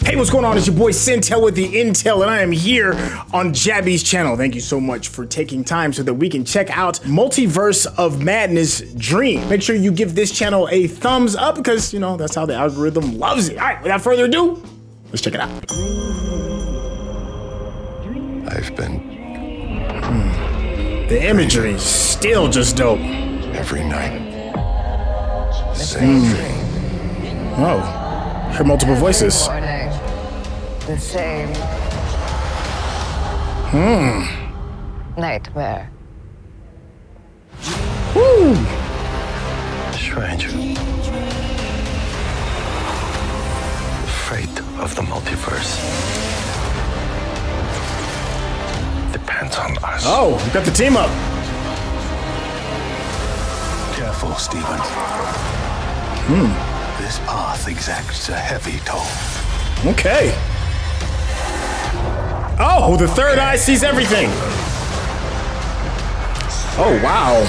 Hey, what's going on? It's your boy Sintel with the Intel, and I am here on Jabby's channel. Thank you so much for taking time so that we can check out Multiverse of Madness Dream. Make sure you give this channel a thumbs up because, you know, that's how the algorithm loves it. All right, without further ado, let's check it out. I've been... The imagery is still just dope. Every night. Same dream. Oh, hear multiple voices. The same nightmare. Woo! Strange. The fate of the multiverse depends on us. Oh, we got the team up. Careful, Stephen. This path exacts a heavy toll. Okay. Oh, the third eye sees everything. Oh, wow.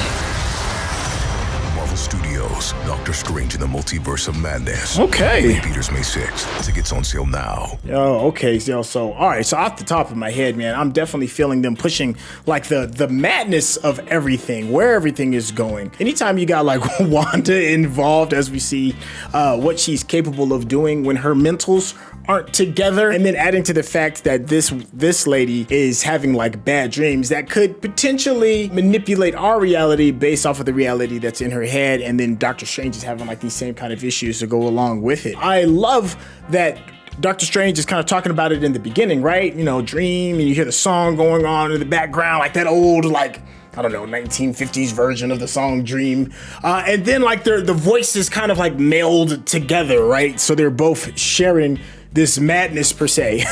Marvel Studios, Doctor Strange in the Multiverse of Madness. Okay. Peters May 6th. Tickets on sale now. Oh, okay. So, all right. So off the top of my head, man, I'm definitely feeling them pushing like the madness of everything, where everything is going. Anytime you got like Wanda involved, as we see what she's capable of doing when her mentals aren't together, and then adding to the fact that this lady is having like bad dreams that could potentially manipulate our reality based off of the reality that's in her head, and then Doctor Strange is having like these same kind of issues to go along with it. I love that Doctor Strange is kind of talking about it in the beginning, right? You know, dream, and you hear the song going on in the background, like that old, like, I don't know, 1950s version of the song Dream. And then like the voices kind of like melded together, right? So they're both sharing this madness per se.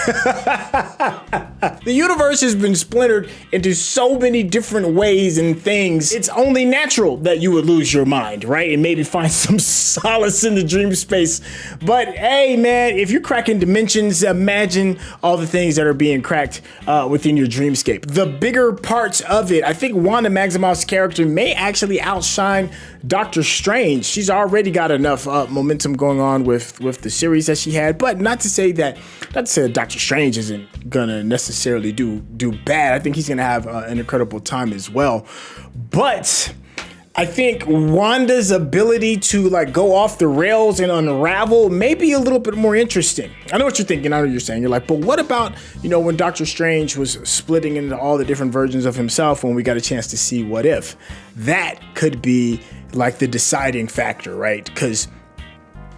The universe has been splintered into so many different ways and things. It's only natural that you would lose your mind, right? And maybe find some solace in the dream space. But hey, man, if you're cracking dimensions, imagine all the things that are being cracked within your dreamscape. The bigger parts of it, I think Wanda Maximoff's character may actually outshine Doctor Strange. She's already got enough momentum going on with the series that she had, but not to say that Doctor Strange isn't gonna necessarily do bad. I think he's gonna have an incredible time as well. But I think Wanda's ability to like go off the rails and unravel may be a little bit more interesting. I know what you're thinking. I know what you're saying. You're like, but what about, you know, when Doctor Strange was splitting into all the different versions of himself when we got a chance to see What If? That could be like the deciding factor, right? Because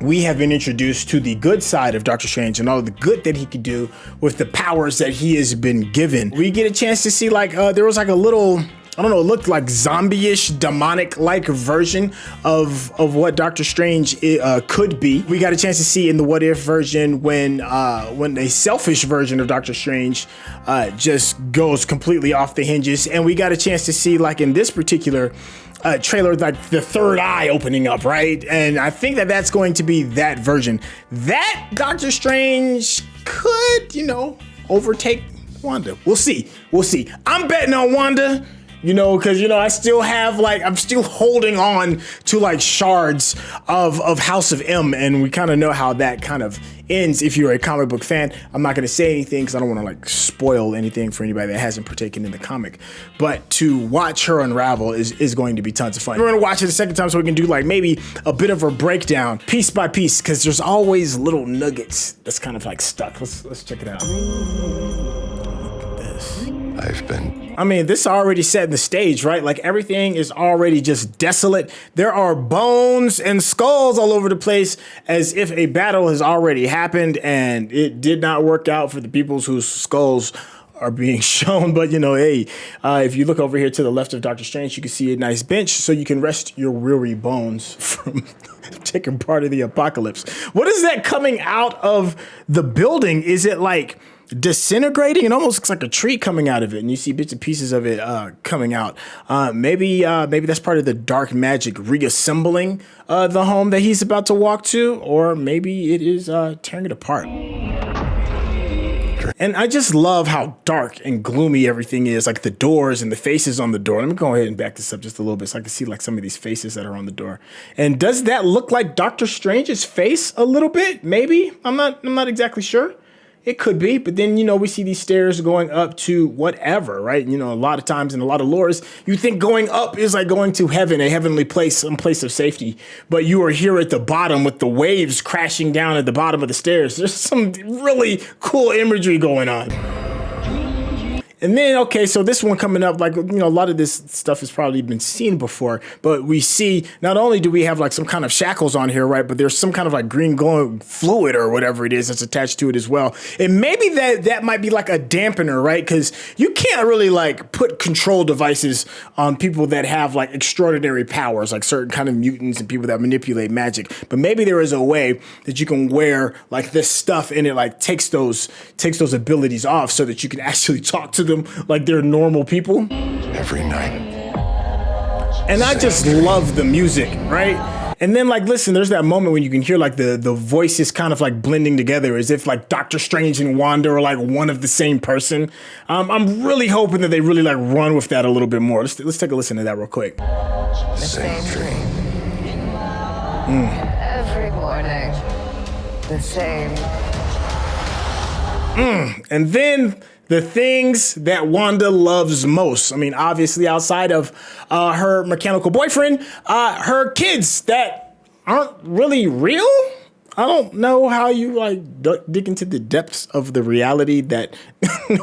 we have been introduced to the good side of Doctor Strange and all of the good that he could do with the powers that he has been given. We get a chance to see like, there was like a little, I don't know, it looked like zombie-ish, demonic-like version of what Doctor Strange could be. We got a chance to see in the What If version when a selfish version of Doctor Strange just goes completely off the hinges. And we got a chance to see like in this particular trailer, like the third eye opening up, right? And I think that that's going to be that version. That Doctor Strange could, you know, overtake Wanda. We'll see. We'll see. I'm betting on Wanda. You know, because, you know, I still have like, I'm still holding on to like shards of House of M, and we kind of know how that kind of ends if you're a comic book fan. I'm not going to say anything because I don't want to like spoil anything for anybody that hasn't partaken in the comic, but to watch her unravel is going to be tons of fun. We're going to watch it a second time so we can do like maybe a bit of a breakdown piece by piece, because there's always little nuggets that's kind of like stuck. Let's check it out. Look at this. I mean, this already set the stage, right? Like everything is already just desolate. There are bones and skulls all over the place as if a battle has already happened and it did not work out for the peoples whose skulls are being shown. But, you know, hey, if you look over here to the left of Doctor Strange, you can see a nice bench so you can rest your weary bones from taking part of the apocalypse. What is that coming out of the building? Is it like disintegrating? It almost looks like a tree coming out of it, and you see bits and pieces of it coming out. Maybe that's part of the dark magic reassembling the home that he's about to walk to, or maybe it is tearing it apart. stranger. And I just love how dark and gloomy everything is, like the doors and the faces on the door. Let me go ahead and back this up just a little bit so I can see like some of these faces that are on the door. And does that look like Doctor Strange's face a little bit? Maybe. I'm not exactly sure. It could be, but then, we see these stairs going up to whatever, right? A lot of times in a lot of lores, you think going up is like going to heaven, a heavenly place, some place of safety. But you are here at the bottom with the waves crashing down at the bottom of the stairs. There's some really cool imagery going on. And then, okay, so this one coming up, like, a lot of this stuff has probably been seen before, but we see, not only do we have like some kind of shackles on here, right, but there's some kind of like green glowing fluid or whatever it is that's attached to it as well. And maybe that might be like a dampener, right? Because you can't really like put control devices on people that have like extraordinary powers, like certain kind of mutants and people that manipulate magic. But maybe there is a way that you can wear like this stuff and it like takes those abilities off so that you can actually talk to them like they're normal people. Every night. And I just love the music, right? And then like, listen, there's that moment when you can hear like the voices kind of like blending together as if like Doctor Strange and Wanda are like one of the same person. I'm really hoping that they really like run with that a little bit more. Let's take a listen to that real quick. The same dream. Every morning. The same. And then the things that Wanda loves most. I mean, obviously outside of her mechanical boyfriend, her kids that aren't really real. I don't know how you like dig into the depths of the reality that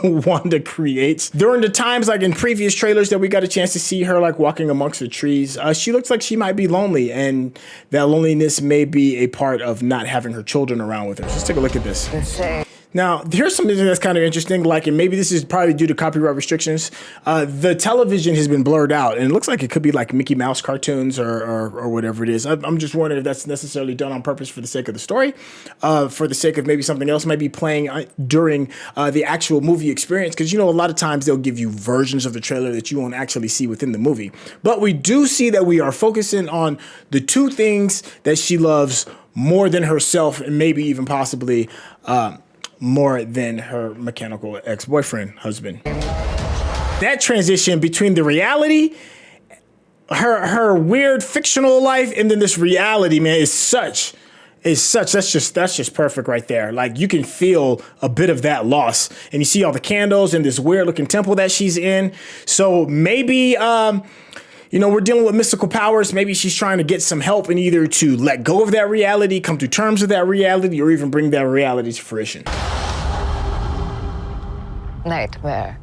Wanda creates. During the times like in previous trailers that we got a chance to see her like walking amongst the trees, she looks like she might be lonely, and that loneliness may be a part of not having her children around with her. So let's take a look at this. The same. Now, here's something that's kind of interesting, like, and maybe this is probably due to copyright restrictions. The television has been blurred out, and it looks like it could be like Mickey Mouse cartoons or whatever it is. I'm just wondering if that's necessarily done on purpose for the sake of the story, for the sake of maybe something else might be playing during the actual movie experience. Because, a lot of times they'll give you versions of the trailer that you won't actually see within the movie. But we do see that we are focusing on the two things that she loves more than herself, and maybe even possibly more than her mechanical ex-boyfriend husband. That transition between the reality, her weird fictional life, and then this reality, man, is such that's just perfect right there. Like, you can feel a bit of that loss, and you see all the candles and this weird looking temple that she's in. So maybe we're dealing with mystical powers. Maybe she's trying to get some help in either to let go of that reality, come to terms with that reality, or even bring that reality to fruition. Nightmare.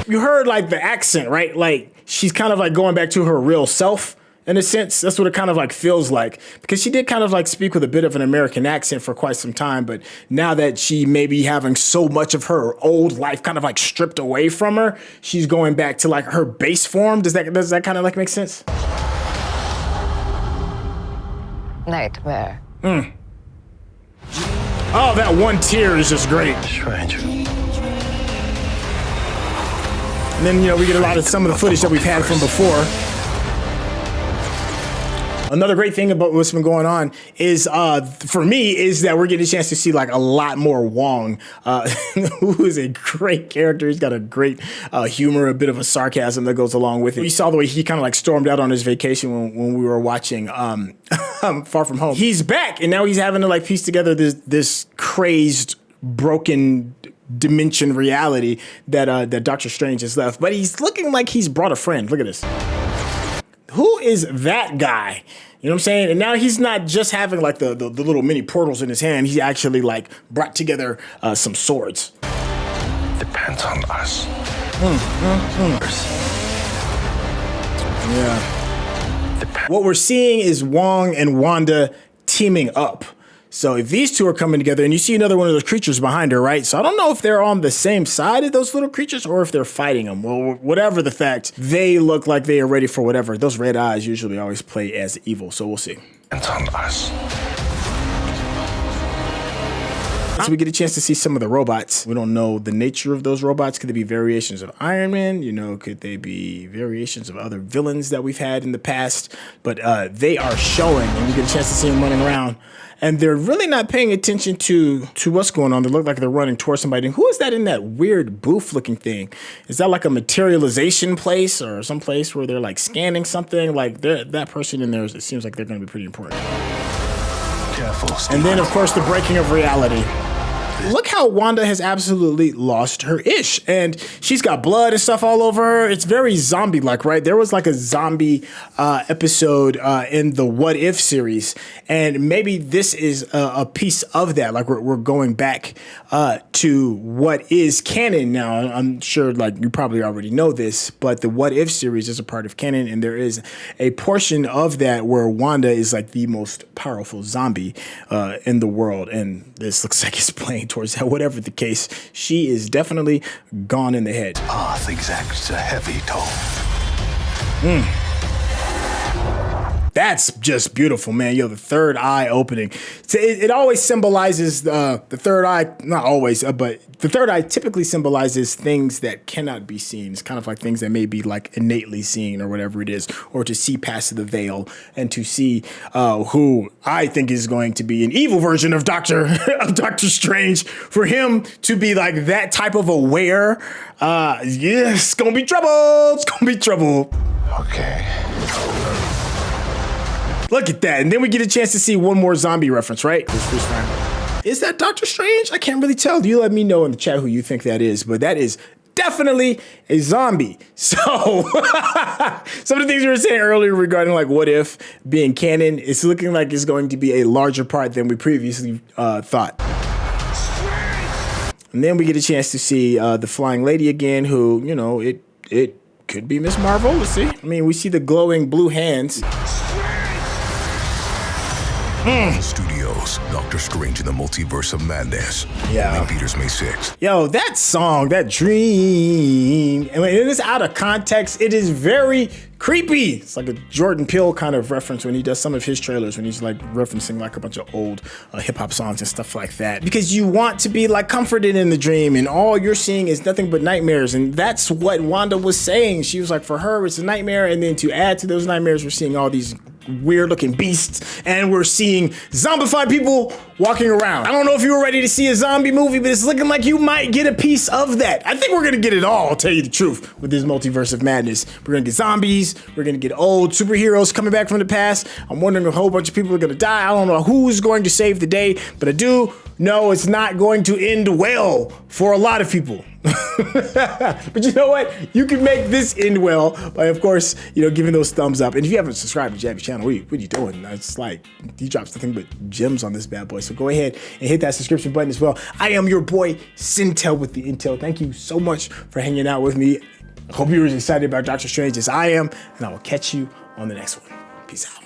You heard like the accent, right? Like she's kind of like going back to her real self in a sense. That's what it kind of like feels like, because she did kind of like speak with a bit of an American accent for quite some time. But now that she may be having so much of her old life kind of like stripped away from her, she's going back to like her base form. Does that kind of like make sense? Nightmare. Oh, that one tear is just great. Stranger. And then, we get a lot of some of the footage that we've had from before. Another great thing about what's been going on is, for me, is that we're getting a chance to see like a lot more Wong, who is a great character. He's got a great humor, a bit of a sarcasm that goes along with it. We saw the way he kind of like stormed out on his vacation when we were watching Far From Home. He's back, and now he's having to like piece together this crazed, broken dimension reality that Doctor Strange has left. But he's looking like he's brought a friend. Look at this. Who is that guy? You know what I'm saying? And now he's not just having like the little mini portals in his hand. He actually like brought together some swords. Depends on us. Yeah. What we're seeing is Wong and Wanda teaming up. So if these two are coming together, and you see another one of those creatures behind her, right? So I don't know if they're on the same side of those little creatures or if they're fighting them. Well, whatever the fact, they look like they are ready for whatever. Those red eyes usually always play as evil, so we'll see. Depends on us. So we get a chance to see some of the robots. We don't know the nature of those robots. Could they be variations of Iron Man? Could they be variations of other villains that we've had in the past? But they are showing, and we get a chance to see them running around. and they're really not paying attention to what's going on. They look like they're running towards somebody. And who is that in that weird booth-looking thing? Is that like a materialization place or some place where they're like scanning something? Like that person in there, it seems like they're going to be pretty important. Careful, Steve. And then, of course, the breaking of reality. Look how Wanda has absolutely lost her ish, and she's got blood and stuff all over her. It's very zombie-like, right? There was like a zombie episode in the What If series, and maybe this is a piece of that. Like we're going back to what is canon now. I'm sure like you probably already know this, but the What If series is a part of canon, and there is a portion of that where Wanda is like the most powerful zombie in the world, and this looks like it's playing towards that. Whatever the case, she is definitely gone in the head. Path exacts a heavy toll. That's just beautiful, man. Yo, the third eye opening. So it always symbolizes the third eye, not always, but the third eye typically symbolizes things that cannot be seen. It's kind of like things that may be like innately seen or whatever it is, or to see past the veil and to see who I think is going to be an evil version of Doctor Strange. For him to be like that type of aware, it's gonna be trouble. It's gonna be trouble. Okay. Look at that. And then we get a chance to see one more zombie reference, right? Is that Doctor Strange? I can't really tell. You let me know in the chat who you think that is, but that is definitely a zombie. So some of the things we were saying earlier regarding like What If being canon, it's looking like it's going to be a larger part than we previously thought. And then we get a chance to see the Flying Lady again, who, you know, it could be Miss Marvel. Let's see. I mean, we see the glowing blue hands. Studios, Doctor Strange in the Multiverse of Madness. Yeah. St. Peter's May 6th. Yo, that song, that dream, and when it is out of context, it is very creepy. It's like a Jordan Peele kind of reference when he does some of his trailers, when he's like referencing like a bunch of old hip hop songs and stuff like that. Because you want to be like comforted in the dream, and all you're seeing is nothing but nightmares. And that's what Wanda was saying. She was like, for her, it's a nightmare. And then to add to those nightmares, we're seeing all these weird looking beasts, and we're seeing zombified people walking around. I don't know if you were ready to see a zombie movie, but it's looking like you might get a piece of that. I think we're gonna get it all, I'll tell you the truth, with this Multiverse of Madness. We're gonna get zombies, we're gonna get old superheroes coming back from the past. I'm wondering if a whole bunch of people are gonna die. I don't know who's going to save the day, but I do know it's not going to end well for a lot of people. But you know what? You can make this end well by, of course, giving those thumbs up. And if you haven't subscribed to Jabby's channel, what are you doing? It's like he drops nothing but gems on this bad boy. So go ahead and hit that subscription button as well. I am your boy Sintel with the Intel. Thank you so much for hanging out with me. I hope you're as excited about Doctor Strange as I am, and I will catch you on the next one. Peace out.